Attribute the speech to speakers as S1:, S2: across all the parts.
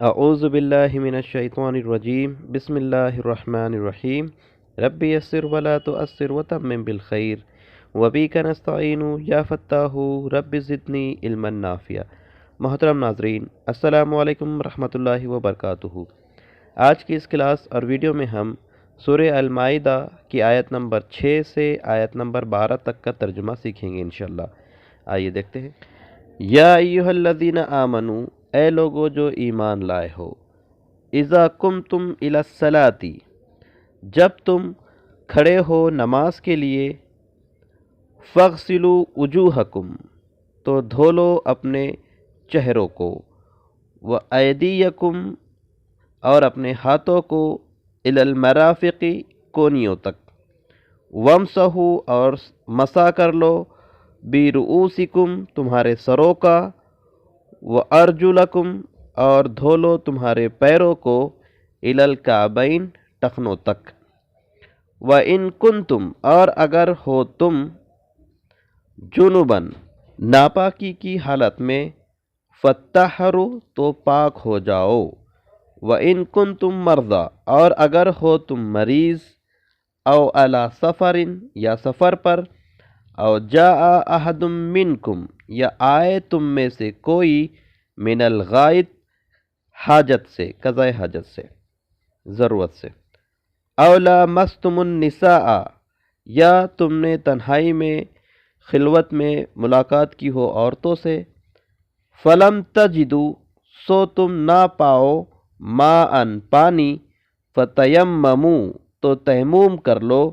S1: اعوذ باللہ من الشیطان الرجیم بسم اللہ الرحمن الرحیم رب یسر ولا تؤثر وتمم بالخیر وبک نستعین یا فتاح رب زدنی علما نافعا۔ محترم ناظرین، السلام علیکم ورحمۃ اللہ وبرکاتہ۔ آج کی اس کلاس اور ویڈیو میں ہم سورہ المائدہ کی آیت نمبر 6 سے آیت نمبر 12 تک کا ترجمہ سیکھیں گے انشاءاللہ۔ آئیے دیکھتے ہیں۔ یا ایھا الذین آمنوا، اے لوگو جو ایمان لائے ہو، اذا قمتم الی الصلاۃ، جب تم کھڑے ہو نماز کے لیے، فاغسلوا وجوہکم، تو دھو لو اپنے چہروں کو، وایدیکم، اور اپنے ہاتھوں کو، الی المرافق، کونیوں تک، وامسحوا، اور مسح کر لو، برؤوسکم، تمہارے سروں کا، وارجلکم، اور دھو لو تمہارے پیروں کو، الی الکعبین، ٹخنوں تک، وَإِن کنتم، اور اگر ہو تم، جنباً، ناپاکی کی حالت میں، فطہروا، تو پاک ہو جاؤ، وَإِن کنتم مرضی، اور اگر ہو تم مریض، او علی سفر، یا سفر پر، او جاء احد منکم، یا آئے تم میں سے کوئی، من الغائط، حاجت سے، قضاء حاجت سے، ضرورت سے، او لامستم النساء، یا تم نے تنہائی میں، خلوت میں ملاقات کی ہو عورتوں سے، فلم تجدوا، سو تم نہ پاؤ، ماء، پانی، فتیمموا، تو تیمم کر لو،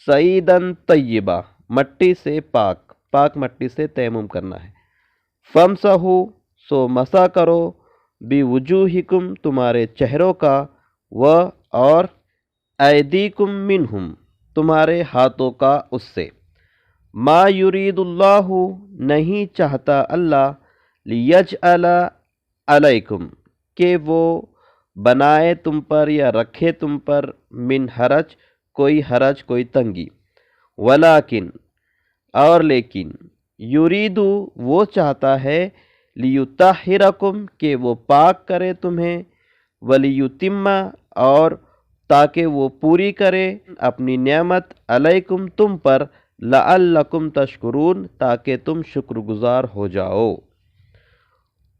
S1: صعیداً طیبا، مٹی سے پاک مٹی سے تیمم کرنا ہے، فامسحوا، سو مسح کرو، بوجوہکم، تمہارے چہروں کا، اور ایدیکم منہم، تمہارے ہاتھوں کا اس سے، ما یرید اللہ، نہیں چاہتا اللہ، لیجعل علیکم، کہ وہ بنائے تم پر یا رکھے تم پر، من حرج، کوئی تنگی، ولیکن، اور لیکن، یریدو، وہ چاہتا ہے، لیطہرکم، کہ وہ پاک کرے تمہیں، ولیتم، اور تاکہ وہ پوری کرے اپنی نعمت، علیکم، تم پر، لعلکم تشکرون، تاکہ تم شکر گزار ہو جاؤ،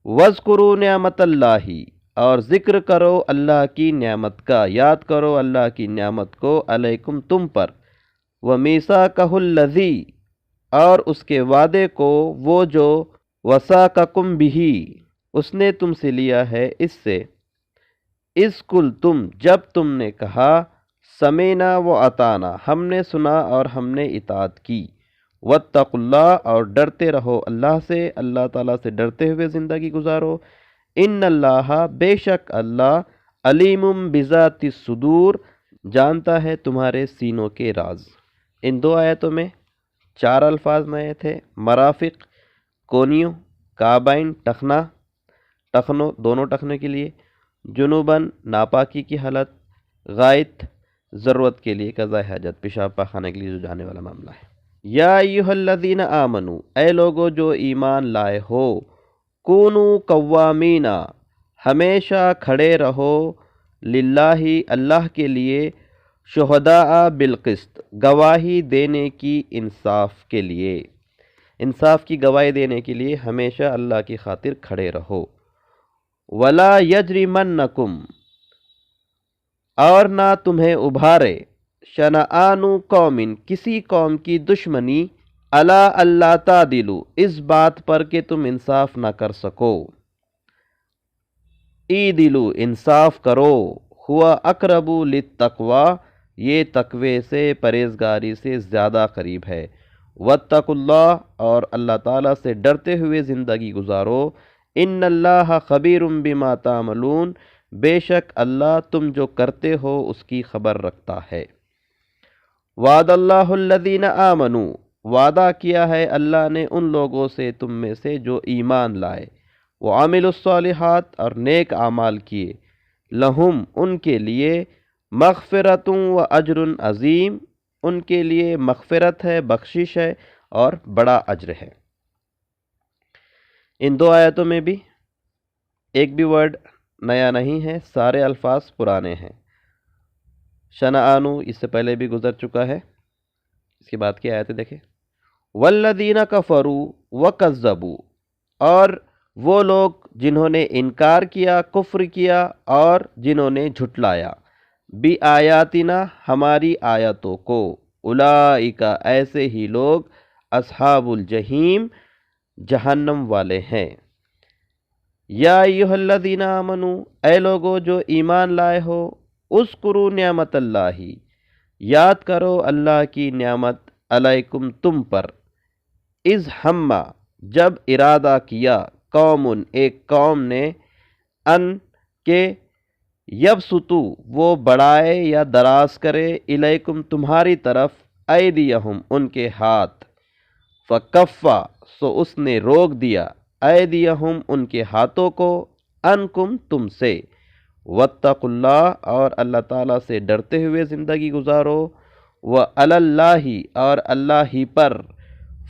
S1: وَاذْكُرُوا نعمت اللہ، اور ذکر کرو اللہ کی نعمت کا، یاد کرو اللہ کی نعمت کو، علیکم، تم پر، وَمِيثَاقَهُ الَّذِي، اور اس کے وعدے کو، وہ جو، وَثَاقَكُم بِهِ، اس نے تم سے لیا ہے اس سے، اذ قلتم، جب تم نے کہا، سمعنا وَأَطَعْنَا، ہم نے سنا اور ہم نے اطاعت کی، واتقوا اللہ، اور ڈرتے رہو اللہ سے، اللہ تعالیٰ سے ڈرتے ہوئے زندگی گزارو، ان اللہ، بے شک اللہ، علیم بذات الصدور، جانتا ہے تمہارے سینوں کے راز۔ ان دو آیتوں میں 4 الفاظ نئے تھے، مرافق، کونیوں، کعبین، ٹخنوں، دونوں ٹخنوں کے لیے، جنوباً، ناپاکی کی حالت، غائط، ضرورت کے لیے، قضاء حاجت، پیشاب پاخانے کے لیے جو جانے والا معاملہ ہے۔ یا ایھا الذین آمنوا، اے لوگو جو ایمان لائے ہو، کونوا قوامین، ہمیشہ کھڑے رہو، للہ، اللہ کے لیے، شہداء بالقسط، گواہی دینے کی، انصاف کے لیے، انصاف کی گواہی دینے کے لیے ہمیشہ اللہ کی خاطر کھڑے رہو، ولا یجرمنکم، اور نہ تمہیں ابھارے، شنآن قوم، کسی قوم کی دشمنی، الا اللہ تعدلوا، اس بات پر کہ تم انصاف نہ کر سکو، اعدلوا، انصاف کرو، ہوا اقرب للتقوی، یہ تقوی سے، پرہیزگاری سے زیادہ قریب ہے، واتقوا اللہ، اور اللہ تعالیٰ سے ڈرتے ہوئے زندگی گزارو، ان اللہ خبیر بما تعملون، بے شک اللہ تم جو کرتے ہو اس کی خبر رکھتا ہے، وعد اللہ الذین آمنوا، وعدہ کیا ہے اللہ نے ان لوگوں سے تم میں سے جو ایمان لائے، وعملوا الصالحات، اور نیک اعمال کیے، لہم، ان کے لیے، مغفرۃ و اجر عظیم، ان کے لیے مغفرت ہے، بخشش ہے، اور بڑا اجر ہے۔ ان دو آیتوں میں بھی ایک بھی ورڈ نیا نہیں ہے، سارے الفاظ پرانے ہیں۔ شنآنو اس سے پہلے بھی گزر چکا ہے، اس کے بعد کی آیتیں دیکھیں۔ والذین کفروا وکذبوا، اور وہ لوگ جنہوں نے انکار کیا، کفر کیا اور جنہوں نے جھٹلایا، بآیاتنا ہماری آیتوں کو، اولئک ایسے ہی لوگ، اصحاب الجحیم جہنم والے ہیں۔ یا ایھا الذین آمنوا، اے لوگو جو ایمان لائے ہو، اذکروا نعمت اللہ، یاد کرو اللہ کی نعمت، علیکم تم پر، اذ ہمہ جب ارادہ کیا، قوم ایک قوم نے، ان کہ یبسطو وہ بڑھائے یا دراز کرے، الیکم تمہاری طرف، ایدیہم ان کے ہاتھ، فکفا سو اس نے روک دیا، ایدیہم ان کے ہاتھوں کو، انکم تم سے، واتقوا اللہ اور اللہ تعالیٰ سے ڈرتے ہوئے زندگی گزارو، وعلی اللہ اور اللہ ہی پر،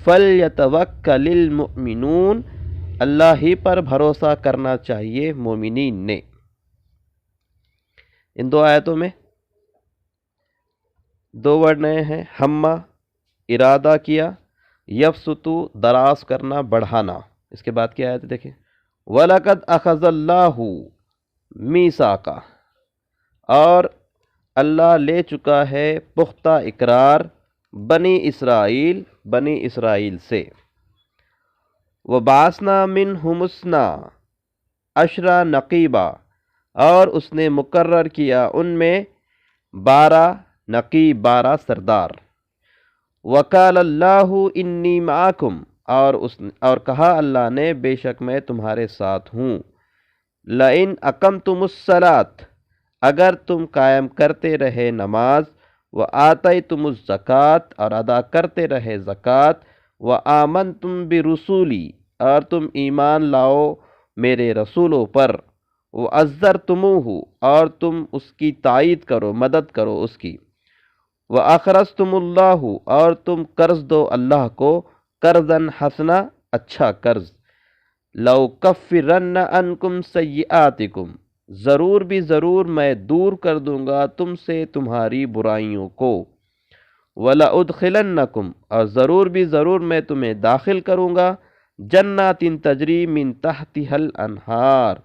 S1: فلیتوکل المؤمنون اللہ ہی پر بھروسہ کرنا چاہیے مومنین نے۔ ان دو آیتوں میں دو ورڈ نئے ہیں، ہمہ ارادہ کیا، یبسطو دراز کرنا، بڑھانا۔ اس کے بعد کی آیت دیکھیں۔ وَلَقَدْ أَخَذَ اللَّهُ مِيثَاقَ، اور اللہ لے چکا ہے پختہ اقرار، بنی اسرائیل سے، وَبَعَثْنَا مِنْهُمُ اثْنَا عَشْرَ نقیبا، اور اس نے مقرر کیا ان میں 12 نقیب، 12 سردار، وَقَالَ اللَّهُ إِنِّي مَعَكُمْ، اور کہا اللہ نے بے شک میں تمہارے ساتھ ہوں، لَإِنْ أَقَمْتُمُ الصَّلَاةَ، اگر تم قائم کرتے رہے نماز، وَآتَيْتُمُ الزَّكَاةَ اور ادا کرتے رہے زکوٰۃ، وَآمَنْتُمْ بِرُسُولِي اور تم ایمان لاؤ میرے رسولوں پر، وَعَزَّرْتُمُوهُ اور تم اس کی تائید کرو، مدد کرو اس کی، وَأَقْرَضْتُمُ اللَّهُ اور تم قرض دو اللہ کو، قرضاً حسنا اچھا قرض، لَأُكَفِّرَنَّ عَنْكُمْ سَيِّئَاتِكُمْ ضرور بھی ضرور میں دور کر دوں گا تم سے تمہاری برائیوں کو، وَلَأُدْخِلَنَّكُمْ اور ضرور بھی ضرور میں تمہیں داخل کروں گا، جنات تجری من تحتها الانہار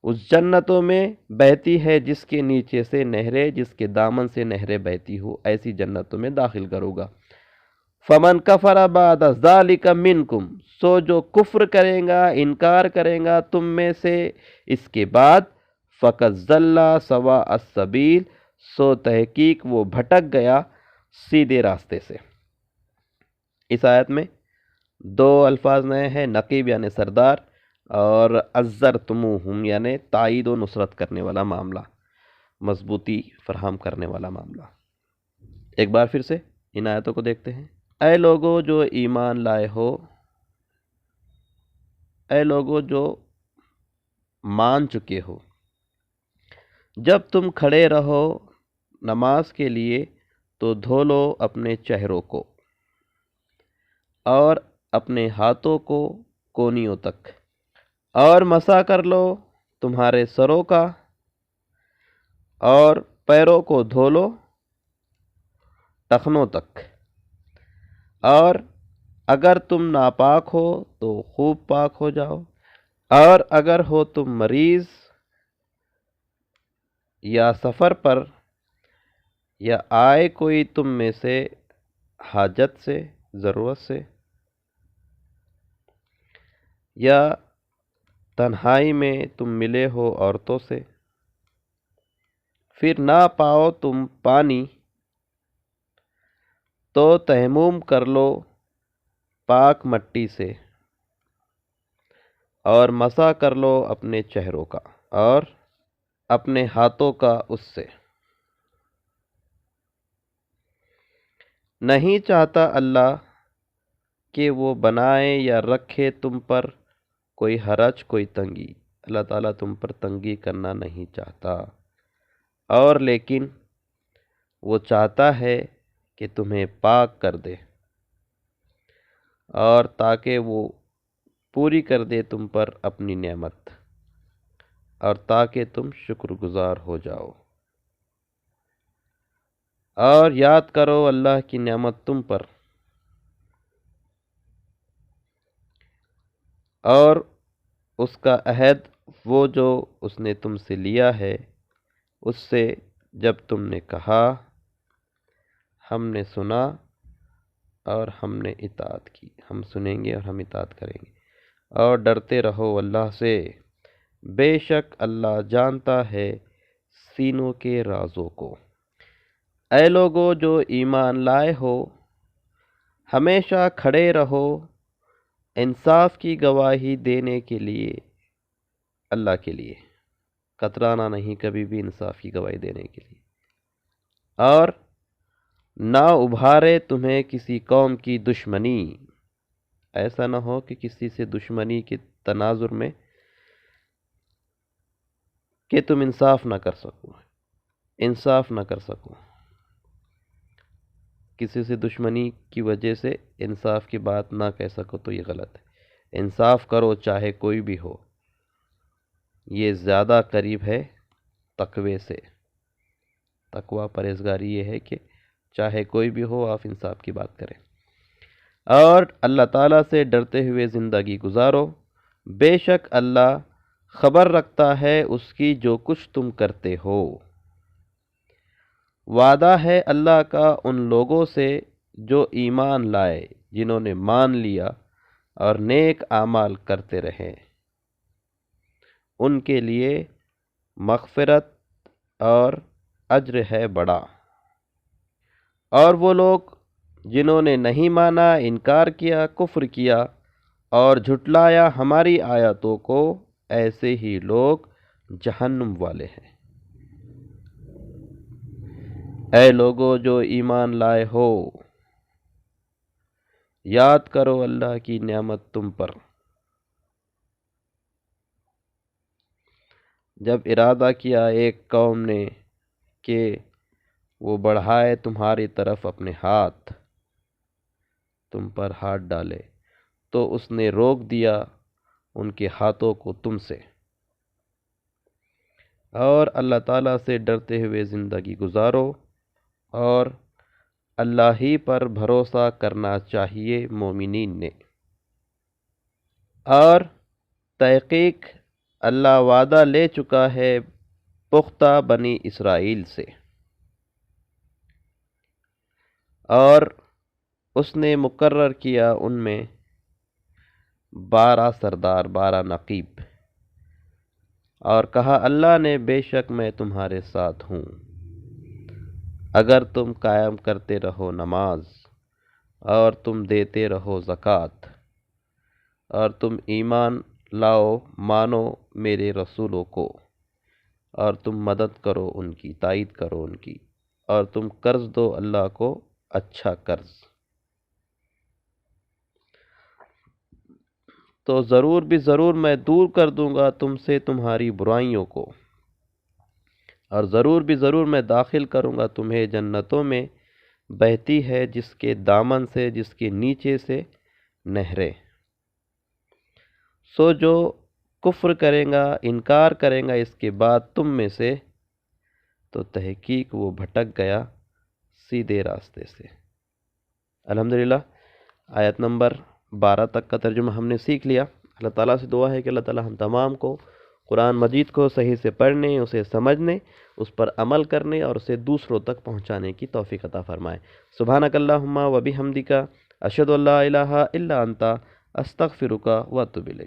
S1: اس جنتوں میں بہتی ہے جس کے نیچے سے نہریں، جس کے دامن سے نہریں بہتی ہو، ایسی جنتوں میں داخل کروں گا۔ فمن کفر بعد ذلک منکم سو جو کفر کرے گا، انکار کرے گا تم میں سے اس کے بعد، فقد ضل سواء السبیل سو تحقیق وہ بھٹک گیا سیدھے راستے سے۔ اس آیت میں دو الفاظ نئے ہیں، نقیب یعنی سردار، اور عزرتموہم یعنی تائید و نصرت کرنے والا معاملہ، مضبوطی فراہم کرنے والا معاملہ۔ ایک بار پھر سے ان آیتوں کو دیکھتے ہیں۔ اے لوگو جو ایمان لائے ہو، اے لوگو جو مان چکے ہو، جب تم کھڑے رہو نماز کے لیے تو دھو لو اپنے چہروں کو اور اپنے ہاتھوں کو کونیوں تک، اور مسح کر لو تمہارے سروں کا، اور پیروں کو دھو لو ٹخنوں تک، اور اگر تم ناپاک ہو تو خوب پاک ہو جاؤ، اور اگر ہو تم مریض یا سفر پر، یا آئے کوئی تم میں سے حاجت سے، ضرورت سے، یا تنہائی میں تم ملے ہو عورتوں سے، پھر نہ پاؤ تم پانی تو تیمم کر لو پاک مٹی سے، اور مسح کر لو اپنے چہروں کا اور اپنے ہاتھوں کا اس سے۔ نہیں چاہتا اللہ کہ وہ بنائے یا رکھے تم پر کوئی حرج، کوئی تنگی، اللہ تعالیٰ تم پر تنگی کرنا نہیں چاہتا، اور لیکن وہ چاہتا ہے کہ تمہیں پاک کر دے، اور تاکہ وہ پوری کر دے تم پر اپنی نعمت۔ اور تاکہ تم شکر گزار ہو جاؤ، اور یاد کرو اللہ کی نعمت تم پر، اور اس کا عہد وہ جو اس نے تم سے لیا ہے، اس سے جب تم نے کہا ہم نے سنا اور ہم نے اطاعت کی، ہم سنیں گے اور ہم اطاعت کریں گے، اور ڈرتے رہو اللہ سے، بے شک اللہ جانتا ہے سینوں کے رازوں کو۔ اے لوگو جو ایمان لائے ہو، ہمیشہ کھڑے رہو انصاف کی گواہی دینے کے لیے، اللہ کے لیے کترانا نہیں کبھی بھی انصاف کی گواہی دینے کے لیے، اور نہ ابھارے تمہیں کسی قوم کی دشمنی، ایسا نہ ہو کہ کسی سے دشمنی کے تناظر میں کہ تم انصاف نہ کر سکو، کسی سے دشمنی کی وجہ سے انصاف کی بات نہ کہہ سکو تو یہ غلط ہے۔ انصاف کرو چاہے کوئی بھی ہو، یہ زیادہ قریب ہے تقوی سے۔ تقوی پرہیزگاری یہ ہے کہ چاہے کوئی بھی ہو آپ انصاف کی بات کریں، اور اللہ تعالیٰ سے ڈرتے ہوئے زندگی گزارو، بے شک اللہ خبر رکھتا ہے اس کی جو کچھ تم کرتے ہو۔ وعدہ ہے اللہ کا ان لوگوں سے جو ایمان لائے، جنہوں نے مان لیا اور نیک اعمال کرتے رہے، ان کے لیے مغفرت اور اجر ہے بڑا۔ اور وہ لوگ جنہوں نے نہیں مانا، انکار کیا، کفر کیا اور جھٹلایا ہماری آیاتوں کو، ایسے ہی لوگ جہنم والے ہیں۔ اے لوگو جو ایمان لائے ہو، یاد کرو اللہ کی نعمت تم پر، جب ارادہ کیا ایک قوم نے کہ وہ بڑھائے تمہاری طرف اپنے ہاتھ، تم پر ہاتھ ڈالے، تو اس نے روک دیا ان کے ہاتھوں کو تم سے، اور اللہ تعالیٰ سے ڈرتے ہوئے زندگی گزارو، اور اللہ ہی پر بھروسہ کرنا چاہیے مومنین نے۔ اور تحقیق اللہ وعدہ لے چکا ہے پختہ بنی اسرائیل سے، اور اس نے مقرر کیا ان میں 12 سردار، 12 نقیب، اور کہا اللہ نے بے شک میں تمہارے ساتھ ہوں، اگر تم قائم کرتے رہو نماز، اور تم دیتے رہو زکوٰۃ، اور تم ایمان لاؤ، مانو میرے رسولوں کو، اور تم مدد کرو ان کی، تائید کرو ان کی، اور تم قرض دو اللہ کو اچھا قرض، تو ضرور بھی ضرور میں دور کر دوں گا تم سے تمہاری برائیوں کو، اور ضرور بھی ضرور میں داخل کروں گا تمہیں جنتوں میں بہتی ہے جس کے دامن سے، جس کے نیچے سے نہریں۔ سو جو کفر کرے گا، انکار کرے گا اس کے بعد تم میں سے، تو تحقیق وہ بھٹک گیا سیدھے راستے سے۔ الحمدللہ آیت نمبر 12 تک کا ترجمہ ہم نے سیکھ لیا۔ اللہ تعالیٰ سے دعا ہے کہ اللہ تعالیٰ ہم تمام کو قرآن مجید کو صحیح سے پڑھنے، اسے سمجھنے، اس پر عمل کرنے اور اسے دوسروں تک پہنچانے کی توفیق عطا فرمائے۔ سبحانک اللہم و بحمدک، اشہد ان لا الہ الا انت، استغفرک و اتوب الیک۔